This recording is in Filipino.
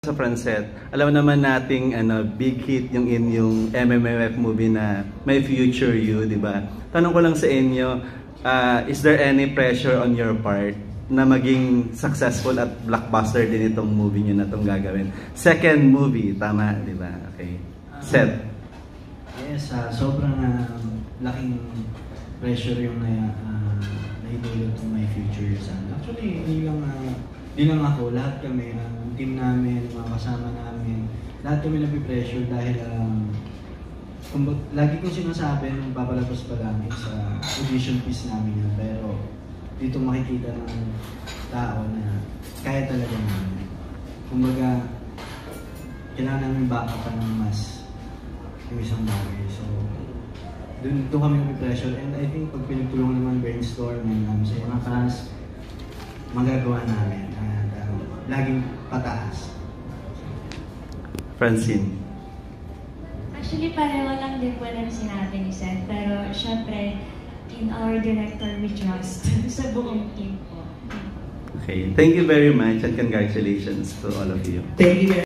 Sa Francet, alam naman nating big hit yung inyong MMFF movie na My Future You, di ba? Tanong ko lang sa inyo, is there any pressure on your part na maging successful at blockbuster din itong movie nyo na itong gagawin? Second movie, tama, di ba? Okay. Seth? Yes, sobrang laking pressure yung naidulot ng My Future You. Actually, hindi lang ako, lahat kami, team namin, mga kasama namin, lahat kami napipressure dahil lagi kong sinasabi nung papalabas pa lang sa audition piece namin yun, pero dito makikita ng tao na kaya talaga namin. Kumbaga, kailangan namin baka pa ng mas yung isang bagay. So, doon kami napipressure, and I think pag pinagtulungan naman brainstorming sa mga fans, magagawa namin at laging pataas. Francine? Actually, pareho lang din po ng sinabi ni Seth, pero syempre, in our director we trust sa buong team po. Okay, thank you very much and congratulations to all of you. Thank you.